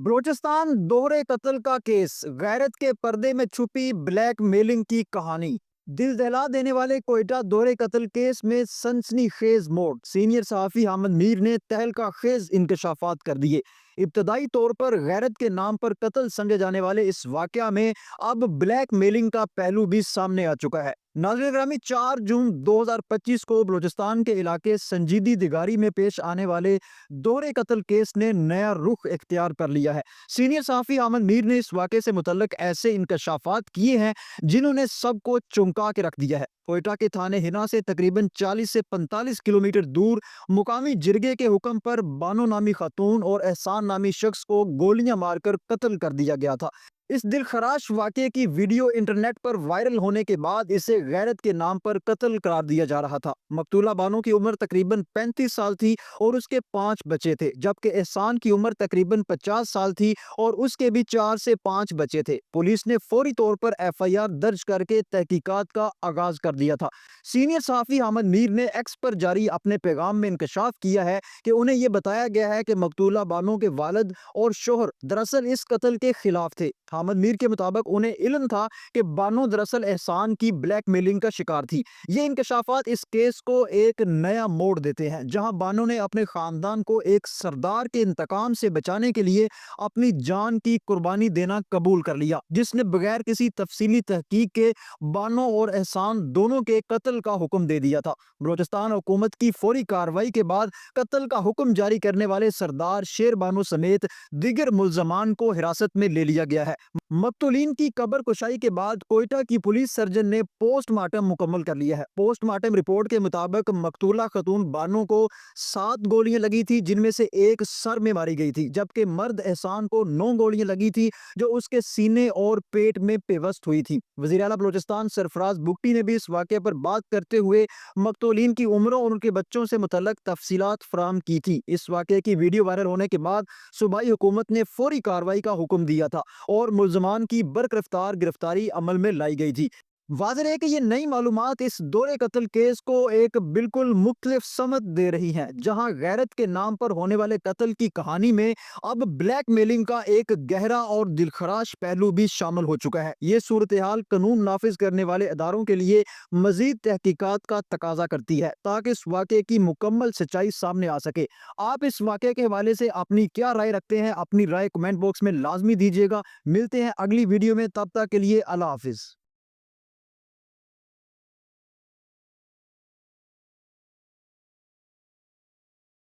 بلوچستان دوہرے قتل کا کیس، غیرت کے پردے میں چھپی بلیک میلنگ کی کہانی۔ دل دہلا دینے والے کوئٹہ دوہرے قتل کیس میں سنسنی خیز موڑ، سینئر صحافی حامد میر نے تہلکہ خیز انکشافات کر دیے۔ ابتدائی طور پر غیرت کے نام پر قتل سمجھے جانے والے اس واقعہ میں اب بلیک میلنگ کا پہلو بھی سامنے آ چکا ہے۔ ناظرین گرامی، 4 جون 2025 کو بلوچستان کے علاقے سنجیدی دگاری میں پیش آنے والے دوہرے قتل کیس نے نیا رخ اختیار کر لیا ہے۔ سینئر صحافی حامد میر نے اس واقعے سے متعلق ایسے انکشافات کیے ہیں جنہوں نے سب کو چونکا کے رکھ دیا ہے۔ کوئٹہ کے تھانے ہنا سے تقریباً 40 سے 45 کلومیٹر دور مقامی جرگے کے حکم پر بانو نامی خاتون اور احسان نامی شخص کو گولیاں مار کر قتل کر دیا گیا تھا۔ اس دلخراش واقعے کی ویڈیو انٹرنیٹ پر وائرل ہونے کے بعد اسے غیرت کے نام پر قتل قرار دیا جا رہا تھا۔ مقتولہ بانو کی عمر تقریباً 35 سال تھی اور اس کے 5 بچے تھے، جبکہ احسان کی عمر تقریباً 50 سال تھی اور اس کے بھی 4 سے 5 بچے تھے۔ پولیس نے فوری طور پر FIR درج کر کے تحقیقات کا آغاز کر دیا تھا۔ سینئر صحافی حامد میر نے ایکس پر جاری اپنے پیغام میں انکشاف کیا ہے کہ انہیں یہ بتایا گیا ہے کہ مقتولہ بانو کے والد اور شوہر دراصل اس قتل کے خلاف تھے۔ حامد میر کے مطابق انہیں علم تھا کہ بانو دراصل احسان کی بلیک میلنگ کا شکار تھی۔ یہ انکشافات اس کیس کو ایک نیا موڑ دیتے ہیں، جہاں بانو نے اپنے خاندان کو ایک سردار کے انتقام سے بچانے کے لیے اپنی جان کی قربانی دینا قبول کر لیا، جس نے بغیر کسی تفصیلی تحقیق کے بانو اور احسان دونوں کے قتل کا حکم دے دیا تھا۔ بلوچستان حکومت کی فوری کارروائی کے بعد قتل کا حکم جاری کرنے والے سردار شیر بانو سمیت دیگر ملزمان کو حراست میں لے لیا گیا ہے۔ مقتولین کی قبر کشائی کے بعد کوئٹہ کی پولیس سرجن نے پوسٹ مارٹم مکمل کر لیا ہے۔ پوسٹ مارٹم رپورٹ کے مطابق مقتولہ خاتون بانو کو 7 گولیاں لگی تھی، جن میں سے ایک سر میں ماری گئی تھی، جبکہ مرد احسان کو 9 گولیاں لگی تھی جو اس کے سینے اور پیٹ میں پیوست ہوئی تھی۔ وزیر اعلیٰ بلوچستان سرفراز بگٹی نے بھی اس واقعے پر بات کرتے ہوئے مقتولین کی عمروں اور ان کے بچوں سے متعلق تفصیلات فراہم کی تھی۔ اس واقعے کی ویڈیو وائرل ہونے کے بعد صوبائی حکومت نے فوری کارروائی کا حکم دیا تھا اور ملزمان کی برق رفتار گرفتاری عمل میں لائی گئی تھی۔ واضح ہے کہ یہ نئی معلومات اس دورے قتل کیس کو ایک بالکل مختلف سمت دے رہی ہیں، جہاں غیرت کے نام پر ہونے والے قتل کی کہانی میں اب بلیک میلنگ کا ایک گہرا اور دلخراش پہلو بھی شامل ہو چکا ہے۔ یہ صورتحال قانون نافذ کرنے والے اداروں کے لیے مزید تحقیقات کا تقاضا کرتی ہے تاکہ اس واقعے کی مکمل سچائی سامنے آ سکے۔ آپ اس واقعے کے حوالے سے اپنی کیا رائے رکھتے ہیں؟ اپنی رائے کمنٹ باکس میں لازمی دیجیے گا۔ ملتے ہیں اگلی ویڈیو میں، تب تک کے لیے اللہ حافظ۔